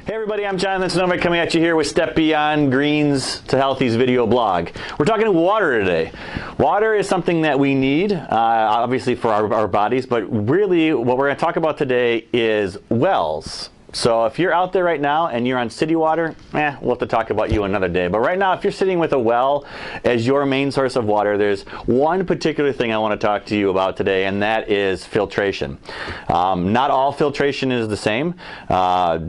Hey everybody, I'm Jonathan Sonovic coming at you here with Step Beyond Greens to Healthy's video blog. We're talking water today. Water is something that we need, obviously for our bodies, but really what we're going to talk about today is wells. So if you're out there right now and you're on city water, we'll have to talk about you another day. But right now, if you're sitting with a well as your main source of water, there's one particular thing I want to talk to you about today, and that is filtration. Not all filtration is the same.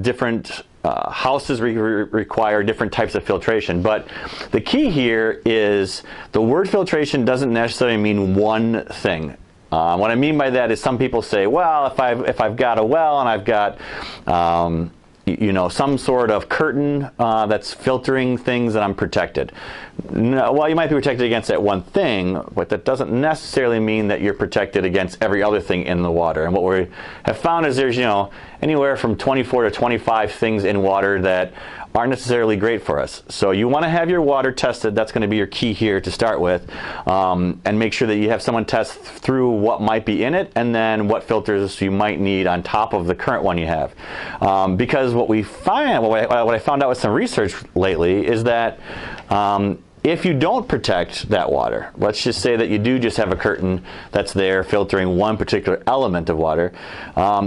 Different houses require different types of filtration, but the key here is the word filtration doesn't necessarily mean one thing. What I mean by that is some people say, well, if I've got a well and I've got some sort of curtain that's filtering things, and I'm protected. No, well, you might be protected against that one thing, but that doesn't necessarily mean that you're protected against every other thing in the water. And what we have found is there's anywhere from 24 to 25 things in water that aren't necessarily great for us. So you want to have your water tested. That's going to be your key here to start with, and make sure that you have someone test through what might be in it and then what filters you might need on top of the current one you have. Because what I found out with some research lately is that if you don't protect that water, let's just say that you do just have a curtain that's there filtering one particular element of water,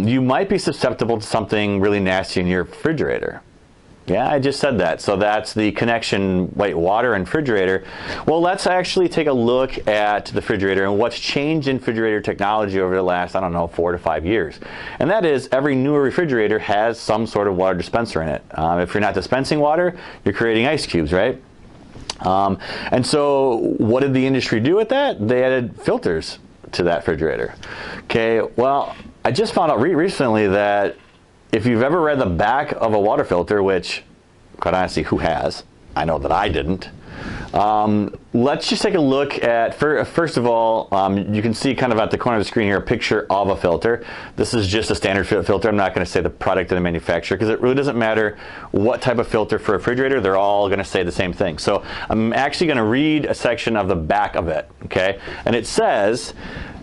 you might be susceptible to something really nasty in your refrigerator. Yeah, I just said that. So that's the connection, water and refrigerator. Well, let's actually take a look at the refrigerator and what's changed in refrigerator technology over the last, 4 to 5 years. And that is every newer refrigerator has some sort of water dispenser in it. If you're not dispensing water, you're creating ice cubes, right? And so what did the industry do with that? They added filters to that refrigerator. Okay, well, I just found out recently that if you've ever read the back of a water filter, which, quite honestly, who has? I know that I didn't. Let's just take a look at, first of all, you can see kind of at the corner of the screen here a picture of a filter. This is just a standard filter. I'm not going to say the product of the manufacturer because it really doesn't matter what type of filter for a refrigerator. They're all going to say the same thing. So I'm actually going to read a section of the back of it, okay? And it says,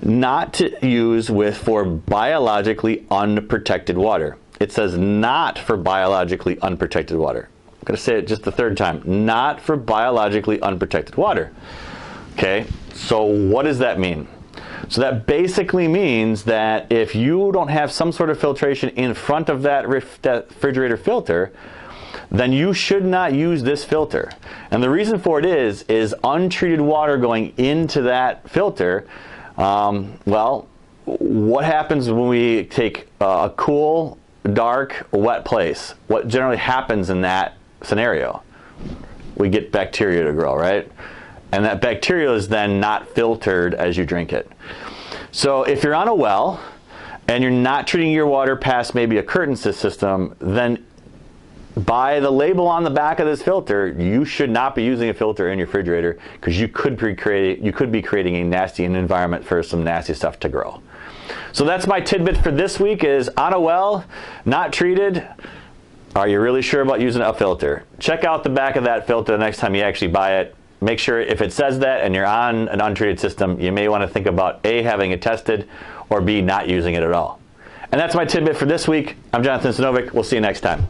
not to use for biologically unprotected water. It says not for biologically unprotected water. I'm going to say it just the third time. Not for biologically unprotected water. Okay, so what does that mean? So that basically means that if you don't have some sort of filtration in front of that refrigerator filter, then you should not use this filter. And the reason for it is untreated water going into that filter, well, what happens when we take a cool, dark, wet place? What generally happens in that scenario? We get bacteria to grow, right? And that bacteria is then not filtered as you drink it. So if you're on a well and you're not treating your water past maybe a curtain system, then by the label on the back of this filter, you should not be using a filter in your refrigerator because you could be creating a nasty environment for some nasty stuff to grow. So that's my tidbit for this week is on a well, not treated. Are you really sure about using a filter? Check out the back of that filter the next time you actually buy it. Make sure if it says that and you're on an untreated system, you may want to think about A, having it tested, or B, not using it at all. And that's my tidbit for this week. I'm Jonathan Sonovic. We'll see you next time.